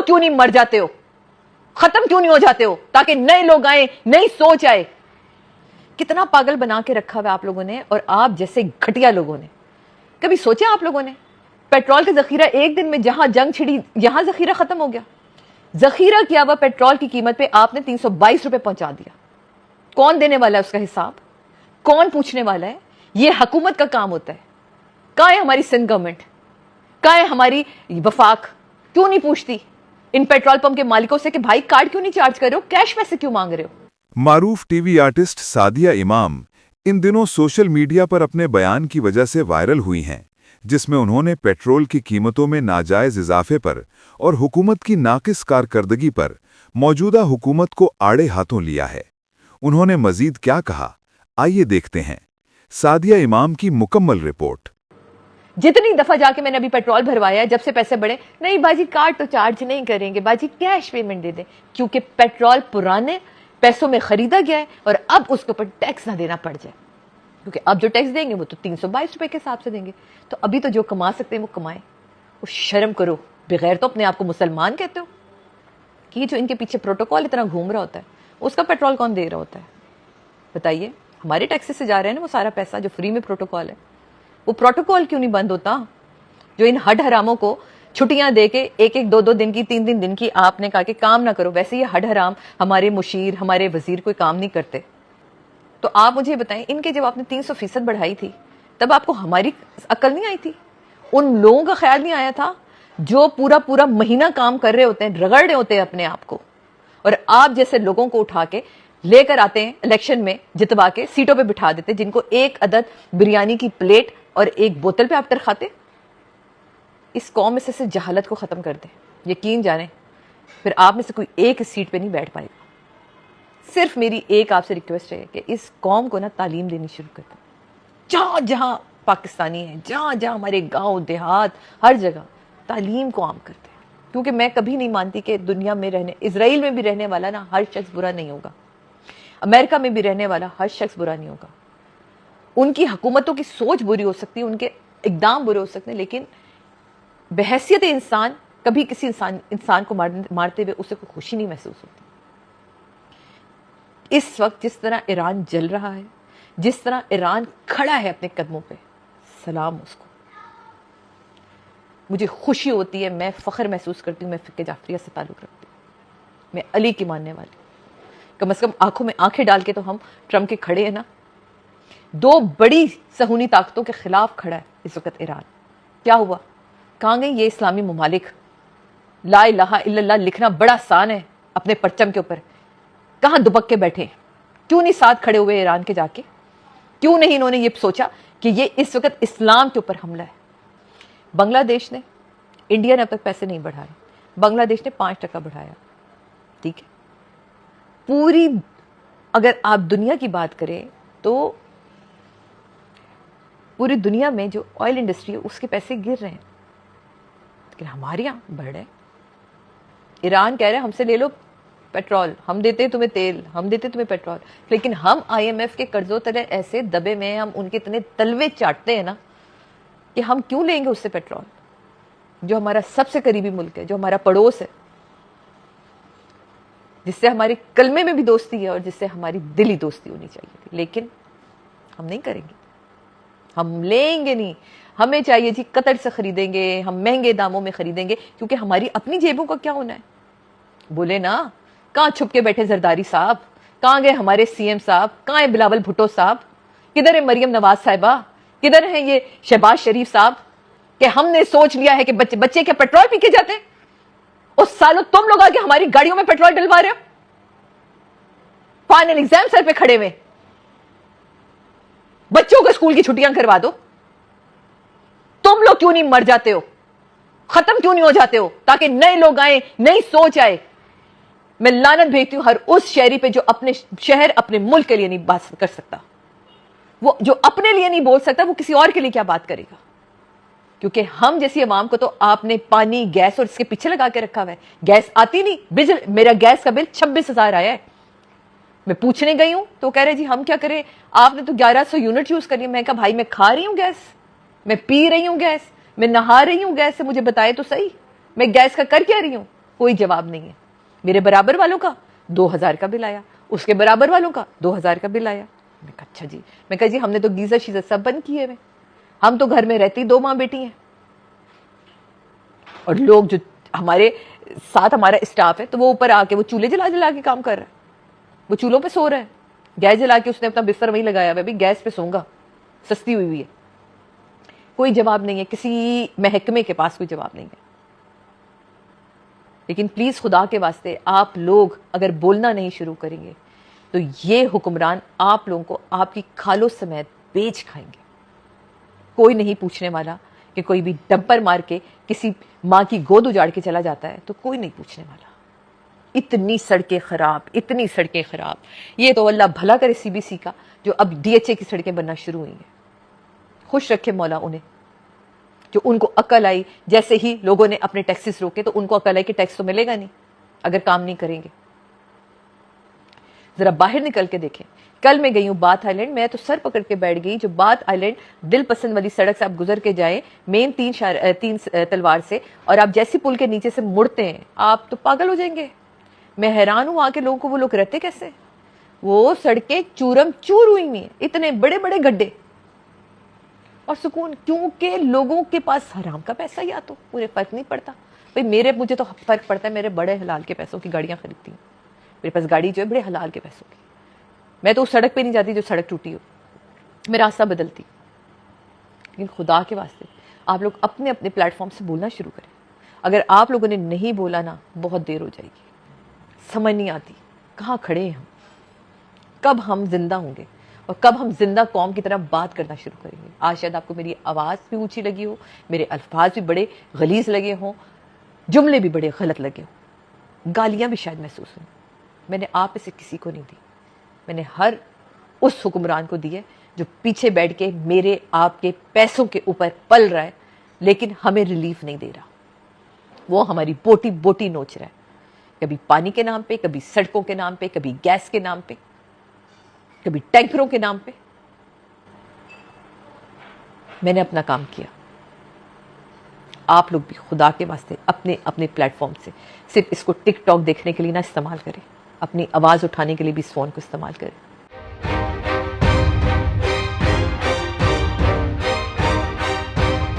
क्यों नहीं मर जाते हो, खत्म क्यों नहीं हो जाते हो, ताकि नए लोग आए, नई सोच आए। कितना पागल बना के रखा हुआ आप लोगों ने और आप जैसे घटिया लोगों ने। कभी सोचा आप लोगों ने पेट्रोल का जखीरा एक दिन में जहां जंग छिड़ी यहां जखीरा खत्म हो गया। जखीरा किया हुआ पेट्रोल की कीमत पे आपने 322 रुपए पहुंचा दिया। कौन देने वाला है उसका हिसाब, कौन पूछने वाला है? यह हुकूमत का काम होता है। कहां है हमारी सिंध गवर्नमेंट, कहां है हमारी वफाक? क्यों नहीं पूछती इन पेट्रोल पंप के मालिकों से कि भाई कार्ड क्यों नहीं चार्ज कर रहे हो, कैश पैसे क्यों मांग रहे हो? मारूफ टीवी आर्टिस्ट सादिया इमाम इन दिनों सोशल मीडिया पर अपने बयान की वजह से वायरल हुई हैं, जिसमें उन्होंने पेट्रोल की कीमतों में नाजायज इजाफे पर और हुकूमत की नाकिस कारकर्दगी पर मौजूदा हुकूमत को आड़े हाथों लिया है। उन्होंने मजीद क्या कहा, आइए देखते हैं सादिया इमाम की मुकम्मल रिपोर्ट। जितनी दफा जाके मैंने अभी पेट्रोल भरवाया है, जब से पैसे बढ़े, नहीं बाजी कार्ड तो चार्ज नहीं करेंगे, बाजी कैश पेमेंट दे दें, क्योंकि पेट्रोल पुराने पैसों में खरीदा गया है और अब उसके ऊपर टैक्स ना देना पड़ जाए, क्योंकि अब जो टैक्स देंगे वो तो 322 रुपए के हिसाब से देंगे। तो अभी तो जो कमा सकते हैं वो कमाएं। वो शर्म करो, बगैर तो अपने आप को मुसलमान कहते हो कि जो इनके पीछे प्रोटोकॉल इतना घूम रहा होता है उसका पेट्रोल कौन दे रहा होता है? बताइए। हमारे टैक्सेस से जा रहे हैं ना वो सारा पैसा, जो फ्री में प्रोटोकॉल है। वो प्रोटोकॉल क्यों नहीं बंद होता? जो इन हड हरामों को छुट्टियां दे के एक एक दो दो दिन की, तीन तीन दिन की आपने कहा कि काम ना करो, वैसे ये हड हराम हमारे मुशीर, हमारे वजीर कोई काम नहीं करते। तो आप मुझे बताएं, इनके जब आपने 300% बढ़ाई थी तब आपको हमारी अकल नहीं आई थी? उन लोगों का ख्याल नहीं आया था जो पूरा पूरा महीना काम कर रहे होते हैं, रगड़ रहे होते हैं अपने आप को, और आप जैसे लोगों को उठा के लेकर आते हैं इलेक्शन में, जितवा के सीटों पे बिठा देते, जिनको एक अदद बिरयानी की प्लेट और एक बोतल पे आप तरखाते। इस कौम में से जहालत को खत्म कर दें, यकीन जाने फिर आप में से कोई एक इस सीट पे नहीं बैठ पाएगा। सिर्फ मेरी एक आपसे रिक्वेस्ट है कि इस कौम को ना तालीम देनी शुरू कर दो। जहां जहां पाकिस्तानी है, जहां जहां हमारे गांव देहात, हर जगह तालीम को आम करते हैं, क्योंकि मैं कभी नहीं मानती कि दुनिया में रहने, इजराइल में भी रहने वाला ना हर शख्स बुरा नहीं होगा, अमेरिका में भी रहने वाला हर शख्स बुरा नहीं होगा। उनकी हुकूमतों की सोच बुरी हो सकती है, उनके इकदाम बुरे हो सकते हैं, लेकिन बहैसियत इंसान कभी किसी इंसान को मारते हुए उसे कोई खुशी नहीं महसूस होती। इस वक्त जिस तरह ईरान जल रहा है, जिस तरह ईरान खड़ा है अपने कदमों पे, सलाम उसको। मुझे खुशी होती है, मैं फख्र महसूस करती हूँ, मैं फिक्के जाफरिया से ताल्लुक़ रखती हूँ, मैं अली की मानने वाली। कम से कम आंखों में आंखें डाल के तो हम ट्रम्प के खड़े हैं ना। दो बड़ी सहूनी ताकतों के खिलाफ खड़ा है इस वक्त ईरान। क्या हुआ? कहाँ गई ये इस्लामी ममालिक? ला इलाहा इल्लल्लाह लिखना बड़ा आसान है अपने परचम के ऊपर, कहाँ दुबक के बैठे? क्यों नहीं साथ खड़े हुए ईरान के जाके? क्यों नहीं इन्होंने ये सोचा कि ये इस वक्त इस्लाम के ऊपर हमला है? बांग्लादेश ने, इंडिया ने अब तक पैसे नहीं बढ़ाए, बांग्लादेश ने 5% बढ़ाया, ठीक है। पूरी अगर आप दुनिया की बात करें तो पूरी दुनिया में जो ऑयल इंडस्ट्री है उसके पैसे गिर रहे हैं, लेकिन हमारे यहाँ बढ़ रहे हैं। ईरान कह रहे हैं हमसे ले लो पेट्रोल, हम देते हैं तुम्हें तेल, हम देते हैं तुम्हें पेट्रोल, लेकिन हम IMF के कर्जों तले ऐसे दबे में, हम उनके इतने तलवे चाटते हैं ना कि हम क्यों लेंगे उससे पेट्रोल, जो हमारा सबसे करीबी मुल्क है, जो हमारा पड़ोस है, जिससे हमारे कलमे में भी दोस्ती है और जिससे हमारी दिली दोस्ती होनी चाहिए थी। लेकिन हम नहीं करेंगे, हम लेंगे नहीं। हमें चाहिए जी कतर से खरीदेंगे, हम महंगे दामों में खरीदेंगे, क्योंकि हमारी अपनी जेबों का क्या होना है? बोले ना, कहाँ छुप के बैठे जरदारी साहब? कहाँ गए हमारे CM साहब? कहाँ है बिलावल भुट्टो साहब? किधर है मरियम नवाज साहिबा? किधर है ये शहबाज शरीफ साहब? कि हमने सोच लिया है कि बच्चे क्या पेट्रोल पी के जाते हैं? उस सालों तुम लोग आके हमारी गाड़ियों में पेट्रोल डलवा रहे हो, फाइनल एग्जाम सर पे खड़े हुए। बच्चों को स्कूल की छुट्टियां करवा दो। तुम लोग क्यों नहीं मर जाते हो, खत्म क्यों नहीं हो जाते हो, ताकि नए लोग आए, नई सोच आए। मैं लानत भेजती हूं हर उस शहरी पे जो अपने शहर, अपने मुल्क के लिए नहीं बात कर सकता। वो जो अपने लिए नहीं बोल सकता, वो किसी और के लिए क्या बात करेगा? क्योंकि हम जैसी अवाम को तो आपने पानी, गैस और इसके पीछे लगा के रखा हुआ है। गैस आती नहीं, बिजली, मेरा गैस का बिल 26,000 आया है। मैं पूछने गई हूं तो कह रहे जी हम क्या करें, आपने तो 1100 यूनिट यूज करी है। मैं कहा भाई मैं खा रही हूं गैस, मैं पी रही हूं गैस, मैं नहा रही हूं गैस से, मुझे बताए तो सही मैं गैस का कर क्या रही हूं। कोई जवाब नहीं है। मेरे बराबर वालों का 2000 का बिल आया, उसके बराबर वालों का 2000 का बिल आया। मैं कहा अच्छा जी, मैं कहा जी हमने तो गीजर शीजर सब बंद किए हुए, हम तो घर में रहती 2 माँ बेटी हैं, और लोग जो हमारे साथ हमारा स्टाफ है तो वो ऊपर आके वो चूल्हे जला जला के काम कर रहा है, वो चूल्हों पे सो रहा है, गैस जला के उसने अपना बिस्तर वहीं लगाया हुआ है, गैस पे सोऊंगा, सस्ती हुई हुई है। कोई जवाब नहीं है, किसी महकमे के पास कोई जवाब नहीं है। लेकिन प्लीज खुदा के वास्ते आप लोग अगर बोलना नहीं शुरू करेंगे तो ये हुक्मरान आप लोगों को आपकी खालों समेत बेच खाएंगे। कोई नहीं पूछने वाला कि कोई भी डंपर मार के किसी माँ की गोद उजाड़ के चला जाता है तो कोई नहीं पूछने वाला। इतनी सड़कें खराब, इतनी सड़कें खराब। ये तो अल्लाह भला करे सीबीसी का जो अब डीएचए की सड़कें बनना शुरू हुई हैं। खुश रखे मौला उन्हें, जो उनको अकल आई। जैसे ही लोगों ने अपने टैक्सेस रोके तो उनको अकल आई कि टैक्स तो मिलेगा नहीं अगर काम नहीं करेंगे। जरा बाहर निकल के देखें। कल मैं गई हूं बाथ आइलैंड, मैं तो सर पकड़ के बैठ गई। जो बाथ आइलैंड दिल पसंद वाली सड़क से आप गुजर के जाए मेन 3 तलवार से, और आप जैसी पुल के नीचे से मुड़ते हैं आप तो पागल हो जाएंगे। मैं हैरान हूं वहां के लोगों को, वो लोग रहते कैसे। वो सड़कें चूरम चूर हुई हुई हैं, इतने बड़े बड़े गड्ढे और सुकून, क्योंकि लोगों के पास हराम का पैसा या तो मुझे फर्क नहीं पड़ता भाई। मुझे तो फर्क पड़ता है, मेरे बड़े हलाल के पैसों की गाड़ियां खरीदती हूँ। मेरे पास गाड़ी जो है बड़े हलाल के पैसों की। मैं तो उस सड़क पे नहीं जाती जो सड़क टूटी हो, मैं रास्ता बदलती। लेकिन खुदा के वास्ते आप लोग अपने अपने प्लेटफॉर्म से बोलना शुरू करें। अगर आप लोगों ने नहीं बोला ना, बहुत देर हो जाएगी। समझ नहीं आती कहाँ खड़े हैं हम, कब हम जिंदा होंगे और कब हम जिंदा कौम की तरह बात करना शुरू करेंगे। आज शायद आपको मेरी आवाज़ भी ऊंची लगी हो, मेरे अल्फाज भी बड़े गलीज लगे हों, जुमले भी बड़े गलत लगे हों, गालियां भी शायद महसूस हों। मैंने आप में से किसी को नहीं दी, मैंने हर उस हुक्मरान को दी है जो पीछे बैठ के मेरे आपके पैसों के ऊपर पल रहा है, लेकिन हमें रिलीफ नहीं दे रहा। वो हमारी बोटी बोटी नोच रहा है, कभी पानी के नाम पे, कभी सड़कों के नाम पे, कभी गैस के नाम पे, कभी टैंकरों के नाम पे। मैंने अपना काम किया। आप लोग भी खुदा के वास्ते अपने अपने प्लेटफॉर्म से सिर्फ इसको टिकटॉक देखने के लिए ना इस्तेमाल करें, अपनी आवाज़ उठाने के लिए भी इस फोन को इस्तेमाल करें।